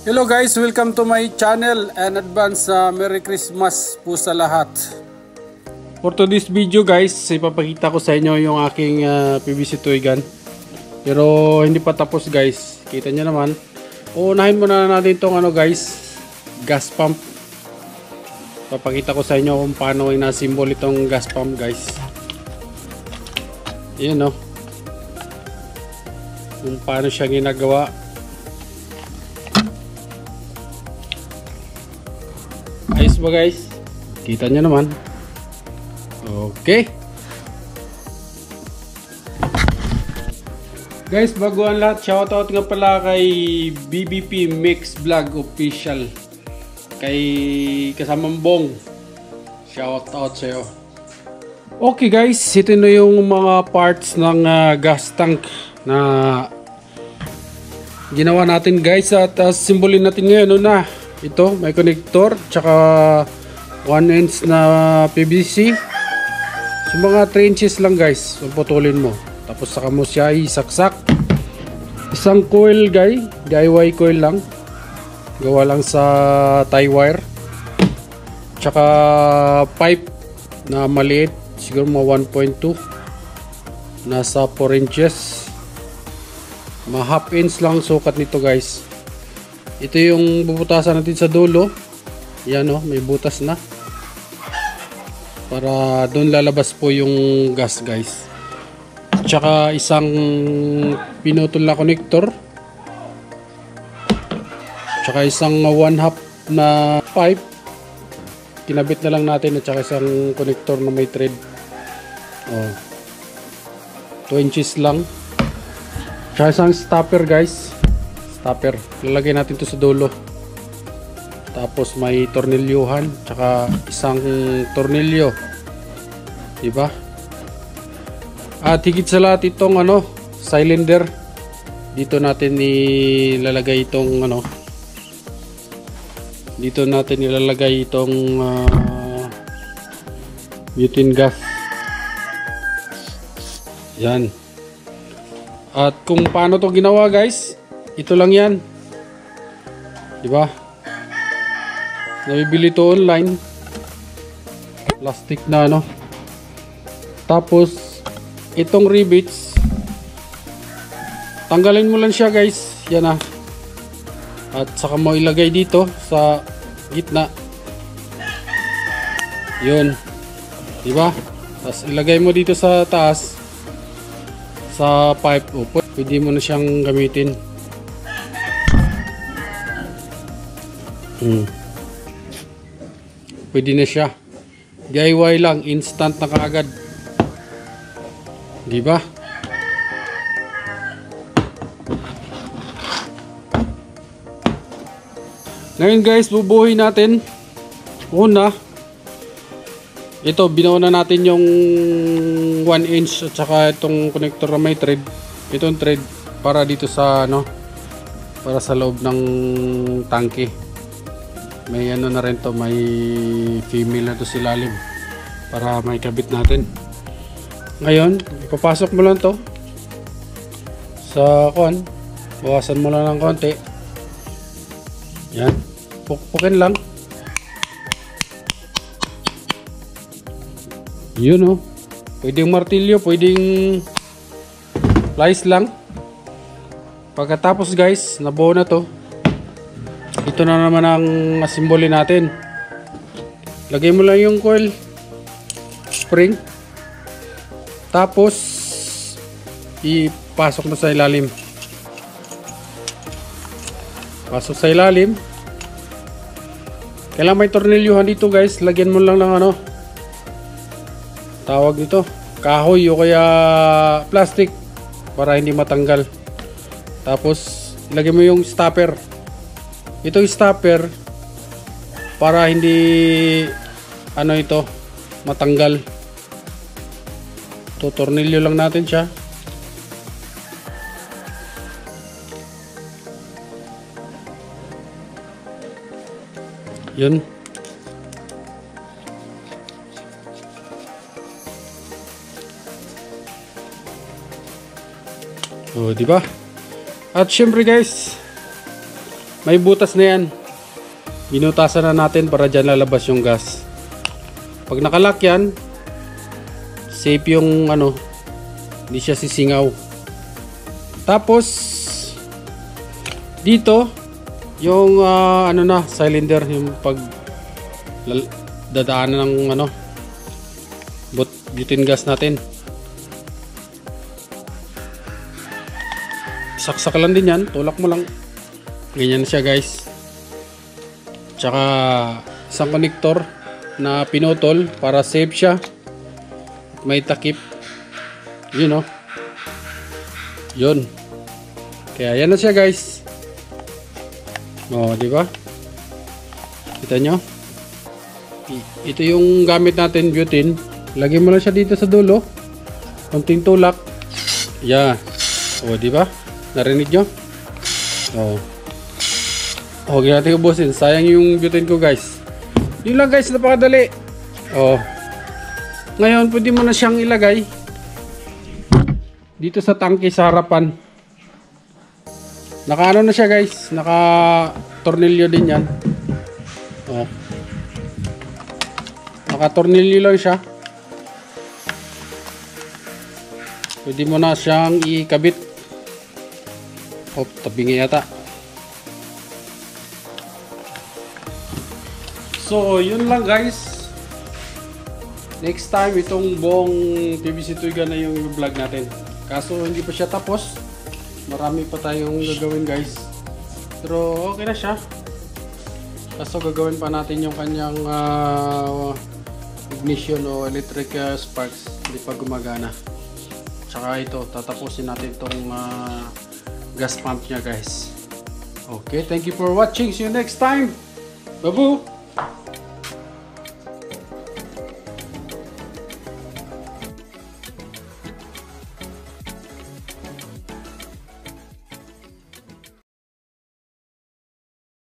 Hello guys, welcome to my channel and advance Merry Christmas po sa lahat. For today's video guys, ipapakita ko sa inyo yung aking PVC toy gun. Pero hindi pa tapos guys, kita nyo naman. Uunahin muna natin itong guys, gas pump. Papakita ko sa inyo kung paano ina-symbol itong gas pump guys. Yan kung paano siya ginagawa. Ayos ba guys? Kita nyo naman. Okay. Guys, bago ang lahat, shoutout nga pala kay BBP Mix Vlog Official. Kay kasamang Bong. Shoutout sa'yo. Okay guys, ito na yung mga parts ng gas tank na ginawa natin guys. At simbolin natin ngayon ito, may connector, tsaka 1 inch na PVC. So mga 3 inches lang guys, so putulin mo. Tapos saka mo siya isaksak. Isang coil guys, DIY coil lang. Gawa lang sa tie wire. Tsaka pipe na maliit, siguro mga 1.2. Nasa 4 inches. Mga half inch lang sukat nito guys. Ito yung bubutasan natin sa dulo. Yan may butas na. Para doon lalabas po yung gas guys. Tsaka isang pinutol na connector. Tsaka isang 1/2 na pipe. Kinabit na lang natin at tsaka isang connector na may thread. 2 inches lang. Tsaka isang stopper guys. Stopper. Lalagay natin to sa dulo. Tapos may tornilyuhan, tsaka isang tornilyo. Diba? At higit sa lahat itong cylinder. Dito natin ilalagay itong dito natin ilalagay itong butane gas. Yan. At kung paano to ginawa guys, ito lang yan. Diba? Nabibili to online. Plastic na Tapos itong rivets, tanggalin mo lang siya guys. Yan At saka mo ilagay dito sa gitna. Yun. Diba? Tapos ilagay mo dito sa taas sa pipe. Pwede mo na siyang gamitin. Pwede na siya. DIY lang, instant na kaagad. Diba? Ngayon guys, bubuhin natin. Una, ito binuo na natin yung 1 inch at saka itong connector na may thread. Itong thread para dito sa para sa loob ng tangke. May na rin to, may female na to sa ilalim para may kabit natin. Ngayon, ipapasok mo lang to sa bawasan mo lang ng konti. Yan, pukpukin lang. Yun pwedeng martilyo, pwedeng pliers lang. Pagkatapos guys, nabuo na to. Ito na naman ang simbolin natin. Lagay mo lang yung coil spring. Tapos ipasok mo sa ilalim. Pasok sa ilalim. Kailangan may tornilyuhan dito guys. Lagyan mo lang ng tawag dito, kahoy o kaya plastic para hindi matanggal. Tapos ilagay mo yung stopper. Ito yung stopper para hindi ito matanggal. Tornilyo lang natin siya. Yun. Di ba? At syempre guys, may butas na yan. Binutasan na natin para dyan lalabas yung gas. Pag nakalock yan, safe yung ano, hindi siya sisingaw. Tapos dito yung ano na, cylinder, yung pag dadaanan ng ano, butane gas natin. Saksak lang din yan, tulak mo lang. Ganyan na siya guys. Tsaka isang connector na pinutol para safe siya. May takip. Yun o. Yun. Kaya yan na siya guys. O, di ba? Kita nyo? Ito yung gamit natin, butane. Lagyan mo lang siya dito sa dulo. Konting tulak. Yeah. O, di ba? Narinig nyo? O. Okay natin ubusin. Sayang yung butane ko guys. Yun lang guys, napakadali. O. Ngayon, pwede mo na siyang ilagay dito sa tangke sa harapan. Naka ano na siya guys. Naka tornilyo din yan. O. Naka tornilyo lang siya. Pwede mo na siyang ikabit. Oh, tabingi yata. So, yun lang guys. Next time, itong buong PVC tuiga na yung vlog natin. Kaso, hindi pa siya tapos. Marami pa tayong gagawin guys. Pero, okay na siya. Kaso, gagawin pa natin yung kanyang ignition o electric sparks. Hindi pa gumagana. Tsaka ito, tatapusin natin itong gas pump niya guys. Okay, thank you for watching. See you next time. Babu!